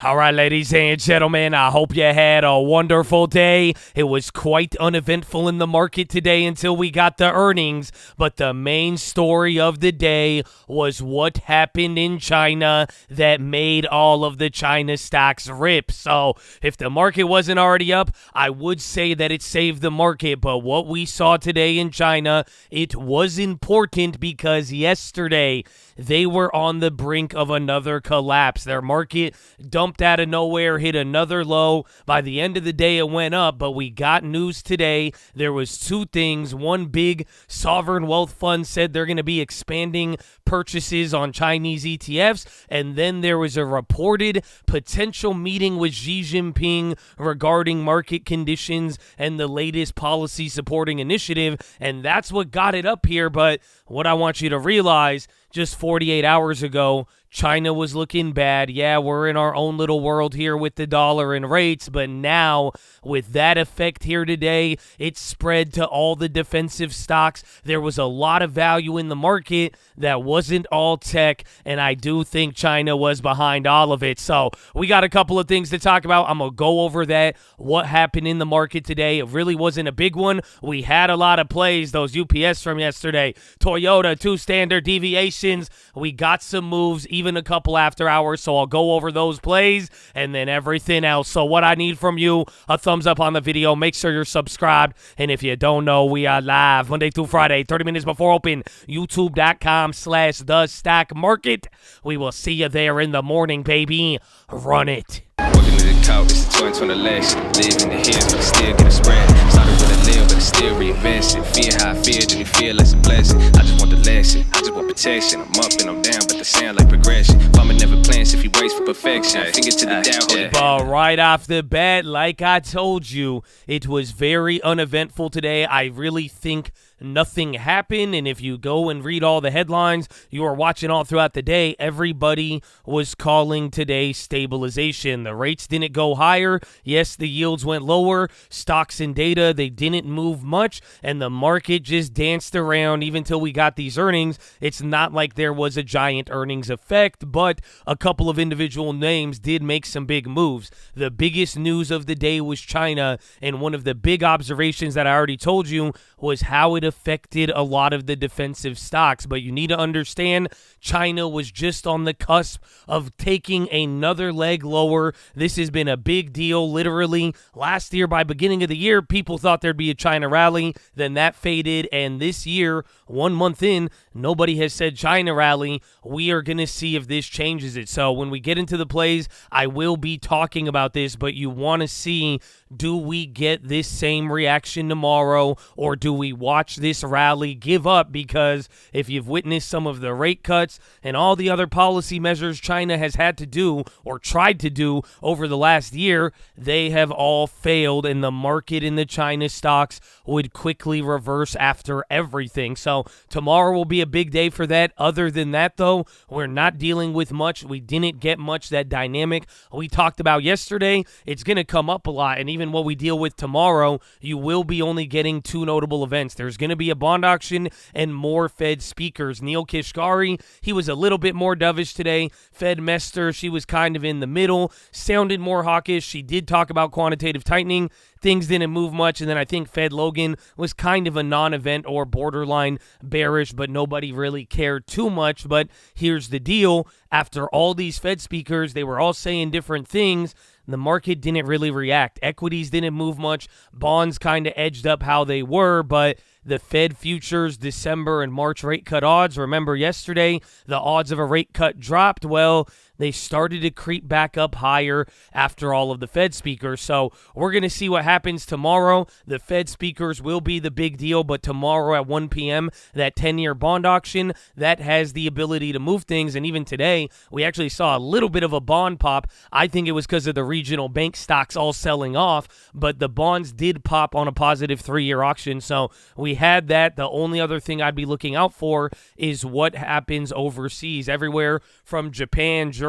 All right, ladies and gentlemen, I hope you had a wonderful day. It was quite uneventful in the market today until we got the earnings, but the main story of the day was what happened in China that made all of the China stocks rip. So if the market wasn't already up, I would say that it saved the market, but what we saw today in China, it was important because yesterday they were on the brink of another collapse. Their market dumped out of nowhere, hit another low. By the end of the day, it went up, but we got news today. There was two things. One big sovereign wealth fund said they're going to be expanding purchases on Chinese ETFs, and then there was a reported potential meeting with Xi Jinping regarding market conditions and the latest policy supporting initiative, and that's what got it up here. But what I want you to realize, just 48 hours ago, China was looking bad. Yeah, we're in our own little world here with the dollar and rates, but now with that effect here today, it spread to all the defensive stocks. There was a lot of value in the market that wasn't all tech, and I do think China was behind all of it. So we got a couple of things to talk about. I'm going to go over that, what happened in the market today. It really wasn't a big one. We had a lot of plays, those UPS from yesterday, Toyota, 2 standard deviations. We got some moves, even a couple after hours, so I'll go over those plays and then everything else. So what I need from you, a thumbs up on the video, make sure you're subscribed, and if you don't know, we are live Monday through Friday, 30 minutes before open, youtube.com/thestockmarket. We will see you there in the morning, baby. Run it. Working to the couch, it's a 2020 election. Live in the hills, but I still get a spread. Started with a live, but I still reinvest it. Feel how I feel, then you feel like a blessing. I just want the lesson, I just want protection. I'm up and I'm down, but they sound like progression. Farmer never plans if he waits for perfection. Finger to the down, hold it. But right off the bat, like I told you, it was very uneventful today. I really think nothing happened, and if you go and read all the headlines you were watching all throughout the day, everybody was calling today stabilization. The rates didn't go higher. Yes, the yields went lower. Stocks and data, they didn't move much, and the market just danced around even till we got these earnings. It's not like there was a giant earnings effect, but a couple of individual names did make some big moves. The biggest news of the day was China, and one of the big observations that I already told you was how it affected a lot of the defensive stocks. But you need to understand, China was just on the cusp of taking another leg lower. This has been a big deal. Literally, last year, by beginning of the year, people thought there'd be a China rally. Then that faded, and this year, 1 month in, nobody has said China rally. We are going to see if this changes it. So when we get into the plays, I will be talking about this, but you want to see, do we get this same reaction tomorrow, or do we watch this rally give up? Because if you've witnessed some of the rate cuts and all the other policy measures China has had to do or tried to do over the last year, they have all failed, and the market in the China stocks would quickly reverse after everything. So tomorrow will be a big day for that. Other than that, though, we're not dealing with much. We didn't get much that dynamic we talked about yesterday. It's going to come up a lot, and even what we deal with tomorrow, you will be only getting two notable events. There's going to be a bond auction and more Fed speakers. Neil Kashkari, he was a little bit more dovish today. Fed Mester, she was kind of in the middle, sounded more hawkish. She did talk about quantitative tightening. Things didn't move much, and then I think Fed Logan was kind of a non-event or borderline bearish, but nobody really cared too much. But here's the deal. After all these Fed speakers, they were all saying different things. The market didn't really react. Equities didn't move much. Bonds kind of edged up how they were, but the Fed futures December and March rate cut odds, remember yesterday, the odds of a rate cut dropped. Well, they started to creep back up higher after all of the Fed speakers. So we're going to see what happens tomorrow. The Fed speakers will be the big deal, but tomorrow at 1 p.m., that 10-year bond auction, that has the ability to move things. And even today, we actually saw a little bit of a bond pop. I think it was because of the regional bank stocks all selling off, but the bonds did pop on a positive 3-year auction. So we had that. The only other thing I'd be looking out for is what happens overseas. Everywhere from Japan, Germany,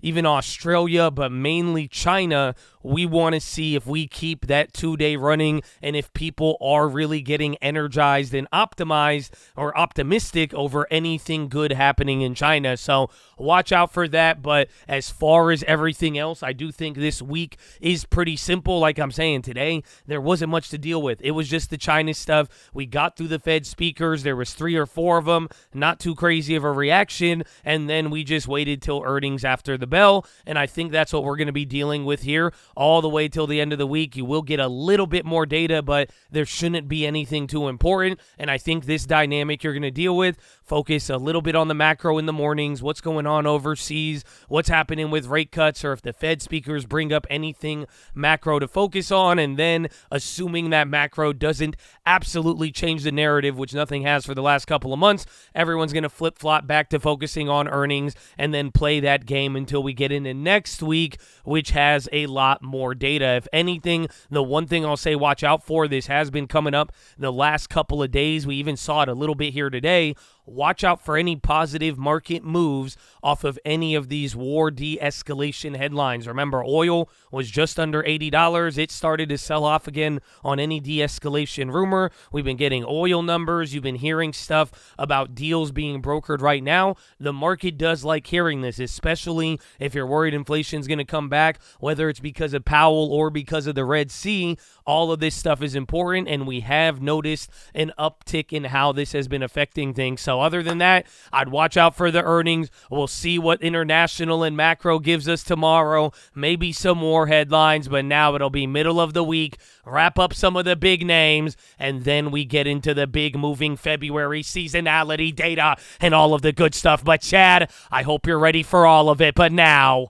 even Australia, but mainly China, we want to see if we keep that 2-day running and if people are really getting energized and optimized or optimistic over anything good happening in China. So watch out for that. But as far as everything else, I do think this week is pretty simple. Like I'm saying, today, there wasn't much to deal with. It was just the China stuff. We got through the Fed speakers. There was 3 or 4 of them. Not too crazy of a reaction. And then we just waited till earnings after the bell. And I think that's what we're going to be dealing with here all the way till the end of the week. You will get a little bit more data, but there shouldn't be anything too important. And I think this dynamic you're going to deal with, focus a little bit on the macro in the mornings, what's going on overseas, what's happening with rate cuts, or if the Fed speakers bring up anything macro to focus on, and then assuming that macro doesn't absolutely change the narrative, which nothing has for the last couple of months, everyone's going to flip-flop back to focusing on earnings and then play that game until we get into next week, which has a lot more data. If anything, the one thing I'll say watch out for, this has been coming up the last couple of days. We even saw it a little bit here today. Watch out for any positive market moves off of any of these war de-escalation headlines. Remember, oil was just under $80. It started to sell off again on any de-escalation rumor. We've been getting oil numbers. You've been hearing stuff about deals being brokered right now. The market does like hearing this, especially if you're worried inflation's going to come back, whether it's because of Powell or because of the Red Sea. All of this stuff is important, and we have noticed an uptick in how this has been affecting things. So other than that, I'd watch out for the earnings. We'll see what international and macro gives us tomorrow. Maybe some more headlines, but now it'll be middle of the week. Wrap up some of the big names, and then we get into the big moving February seasonality data and all of the good stuff. But Chad, I hope you're ready for all of it. But now,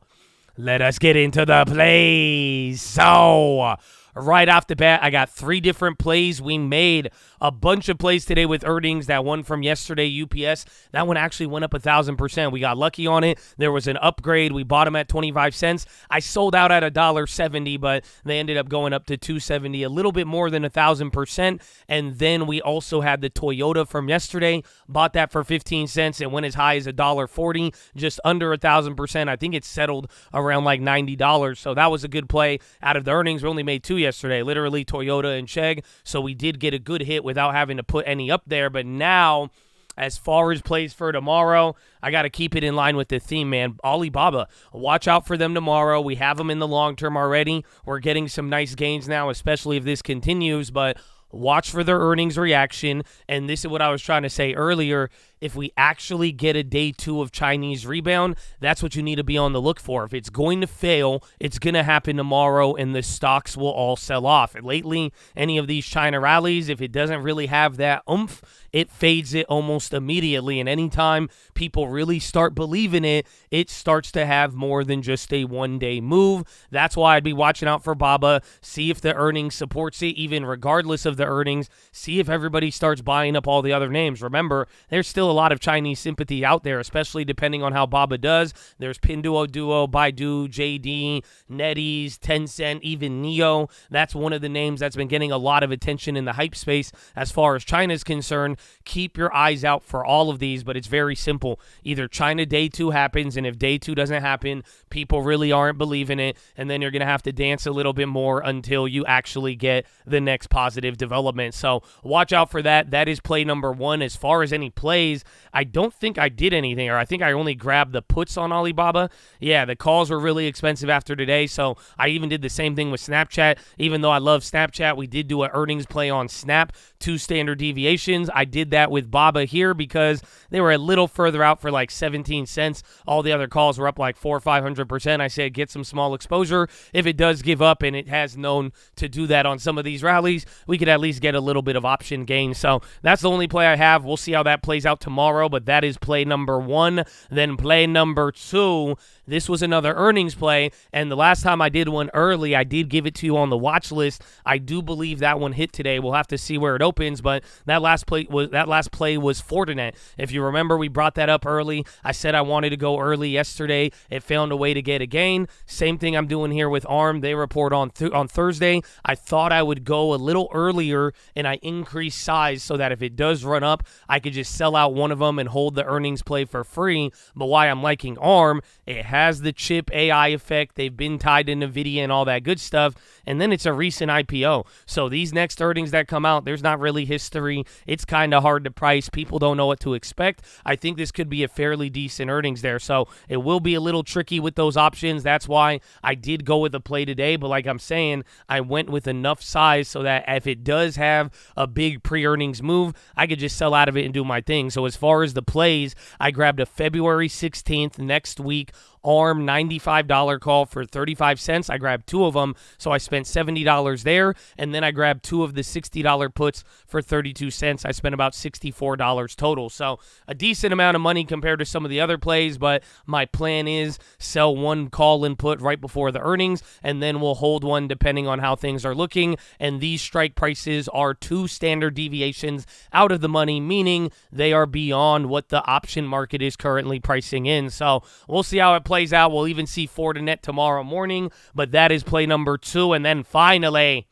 let us get into the plays. So, right off the bat, I got 3 different plays. We made a bunch of plays today with earnings. That one from yesterday, UPS, that one actually went up 1,000%. We got lucky on it. There was an upgrade. We bought them at 25 cents. I sold out at $1.70, but they ended up going up to $2.70, a little bit more than 1,000%. And then we also had the Toyota from yesterday. Bought that for 15 cents. It went as high as $1.40, just under 1,000%. I think it settled around like $90. So that was a good play out of the earnings. We only made 2 yesterday, literally Toyota and Chegg. So we did get a good hit without having to put any up there. But now, as far as plays for tomorrow, I got to keep it in line with the theme, man. Alibaba, watch out for them tomorrow. We have them in the long term already. We're getting some nice gains now, especially if this continues. But watch for their earnings reaction. And this is what I was trying to say earlier. If we actually get a day 2 of Chinese rebound, that's what you need to be on the look for. If it's going to fail, it's going to happen tomorrow, and the stocks will all sell off. And lately, any of these China rallies, if it doesn't really have that oomph, it fades it almost immediately. And anytime people really start believing it, it starts to have more than just a one-day move. That's why I'd be watching out for Baba, see if the earnings supports it, even regardless of the earnings, see if everybody starts buying up all the other names. Remember, there's still a lot of Chinese sympathy out there, especially depending on how Baba does. There's Pinduoduo, Baidu, JD, NetEase, Tencent, even Neo. That's one of the names that's been getting a lot of attention in the hype space as far as China is concerned. Keep your eyes out for all of these, but it's very simple. Either China day 2 happens, and if day 2 doesn't happen, people really aren't believing it, and then you're going to have to dance a little bit more until you actually get the next positive development. So watch out for that. That is play number 1. As far as any plays, I don't think I did anything, or I think I only grabbed the puts on Alibaba. Yeah, the calls were really expensive after today, so I even did the same thing with Snapchat. Even though I love Snapchat, we did do an earnings play on Snap, 2 standard deviations. I did that with Baba here because they were a little further out for like 17 cents. All the other calls were up like 400 or 500%. I said get some small exposure. If it does give up, and it has known to do that on some of these rallies, we could at least get a little bit of option gain. So that's the only play I have. We'll see how that plays out tomorrow, but that is play number 1. Then play number 2, this was another earnings play, and the last time I did one early, I did give it to you on the watch list. I do believe that one hit today. We'll have to see where it opens, but that last play was Fortinet. If you remember, we brought that up early. I said I wanted to go early yesterday. It found a way to get a gain. Same thing I'm doing here with ARM. They report on Thursday. I thought I would go a little earlier, and I increased size so that if it does run up, I could just sell out out one of them and hold the earnings play for free. But why I'm liking ARM, it has the chip AI effect. They've been tied to NVIDIA and all that good stuff. And then it's a recent IPO. So these next earnings that come out, there's not really history. It's kind of hard to price. People don't know what to expect. I think this could be a fairly decent earnings there. So it will be a little tricky with those options. That's why I did go with a play today. But like I'm saying, I went with enough size so that if it does have a big pre-earnings move, I could just sell out of it and do my thing. So as far as the plays, I grabbed a February 16th next week ARM $95 call for 35 cents. I grabbed two of them, so I spent $70 there, and then I grabbed two of the $60 puts for 32 cents. I spent about $64 total, so a decent amount of money compared to some of the other plays, but my plan is sell one call and put right before the earnings, and then we'll hold one depending on how things are looking, and these strike prices are 2 standard deviations out of the money, meaning they are beyond what the option market is currently pricing in, so we'll see how it plays out. We'll even see Fortinet tomorrow morning, but that is play number 2. And then finally,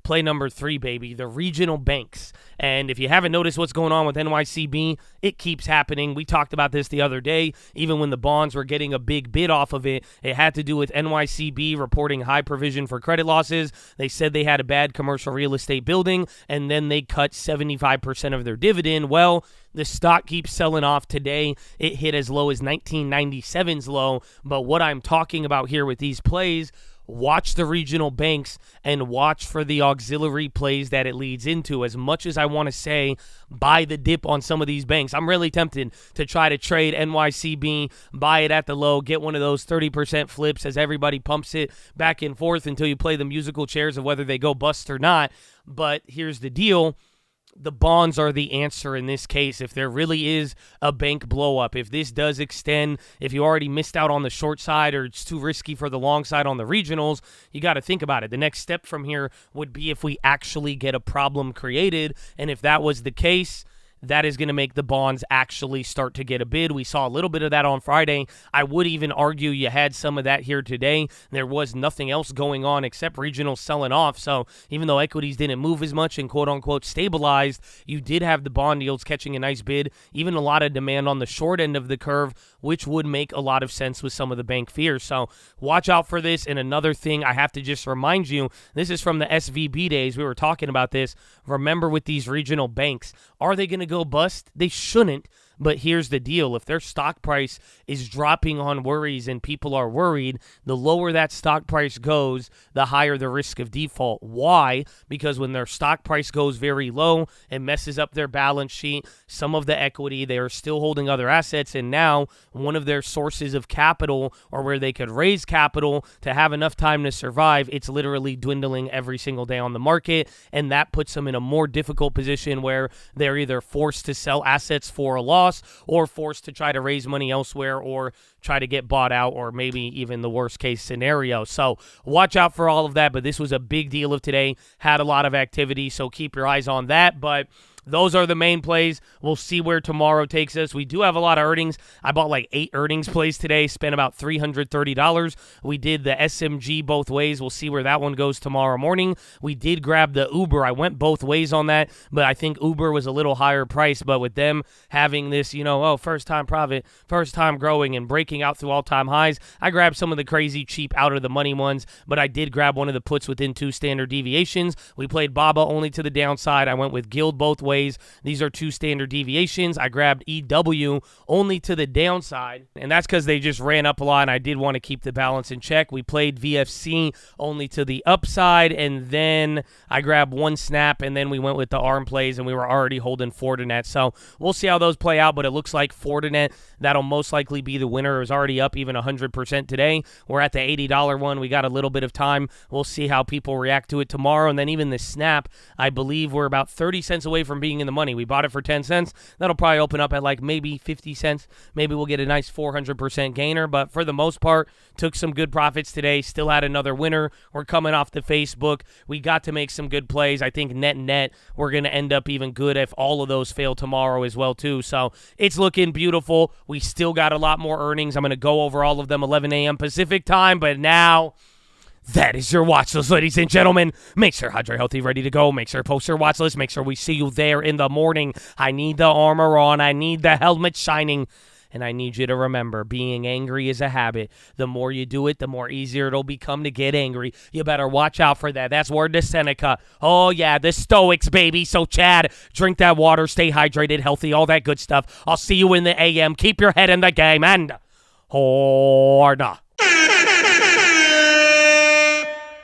play number 3, baby, the regional banks. And if you haven't noticed what's going on with NYCB, it keeps happening. We talked about this the other day. Even when the bonds were getting a big bid off of it, it had to do with NYCB reporting high provision for credit losses. They said they had a bad commercial real estate building, and then they cut 75% of their dividend. Well, the stock keeps selling off today. It hit as low as 1997's low. But what I'm talking about here with these plays, watch the regional banks and watch for the auxiliary plays that it leads into. As much as I want to say buy the dip on some of these banks, I'm really tempted to try to trade NYCB, buy it at the low, get one of those 30% flips as everybody pumps it back and forth until you play the musical chairs of whether they go bust or not. But here's the deal. The bonds are the answer in this case. If there really is a bank blow up, if this does extend, if you already missed out on the short side or it's too risky for the long side on the regionals, you got to think about it. The next step from here would be if we actually get a problem created. And if that was the case, that is going to make the bonds actually start to get a bid. We saw a little bit of that on Friday. I would even argue you had some of that here today. There was nothing else going on except regionals selling off. So even though equities didn't move as much and quote-unquote stabilized, you did have the bond yields catching a nice bid, even a lot of demand on the short end of the curve, which would make a lot of sense with some of the bank fears. So watch out for this. And another thing I have to just remind you, this is from the SVB days. We were talking about this. Remember with these regional banks, are they going to go bust? They shouldn't. But here's the deal. If their stock price is dropping on worries and people are worried, the lower that stock price goes, the higher the risk of default. Why? Because when their stock price goes very low, it messes up their balance sheet, some of the equity, they are still holding other assets, and now one of their sources of capital or where they could raise capital to have enough time to survive, it's literally dwindling every single day on the market, and that puts them in a more difficult position where they're either forced to sell assets for a loss or forced to try to raise money elsewhere or try to get bought out, or maybe even the worst case scenario. So watch out for all of that, but this was a big deal of today, had a lot of activity, so keep your eyes on that. But those are the main plays. We'll see where tomorrow takes us. We do have a lot of earnings. I bought like 8 earnings plays today, spent about $330. We did the SMG both ways. We'll see where that one goes tomorrow morning. We did grab the Uber. I went both ways on that, but I think Uber was a little higher price. But with them having this, first time profit, first time growing and breaking out through all-time highs, I grabbed some of the crazy cheap out of the money ones, but I did grab one of the puts within 2 standard deviations. We played Baba only to the downside. I went with Guild both ways. These are 2 standard deviations. I grabbed EW only to the downside, and that's because they just ran up a lot, and I did want to keep the balance in check. We played VFC only to the upside, and then I grabbed one snap, and then we went with the ARM plays, and we were already holding Fortinet. So we'll see how those play out, but it looks like Fortinet, that'll most likely be the winner. It was already up even 100% today. We're at the $80 one. We got a little bit of time. We'll see how people react to it tomorrow, and then even the snap, I believe we're about 30 cents away from being in the money. We bought it for 10 cents. That'll probably open up at like maybe 50 cents. Maybe we'll get a nice 400% gainer, but for the most part, took some good profits today. Still had another winner. We're coming off the Facebook. We got to make some good plays. I think net, we're going to end up even good if all of those fail tomorrow as well too. So it's looking beautiful. We still got a lot more earnings. I'm going to go over all of them 11 a.m. Pacific time, but now That is your watch list, ladies and gentlemen. Make sure Hydrate Healthy ready to go. Make sure post your watch list. Make sure we see you there in the morning. I need the armor on. I need the helmet shining. And I need you to remember, being angry is a habit. The more you do it, the more easier it'll become to get angry. You better watch out for that. That's word to Seneca. Oh, yeah, the Stoics, baby. So, Chad, drink that water, stay hydrated, healthy, all that good stuff. I'll see you in the AM. Keep your head in the game, and Horna.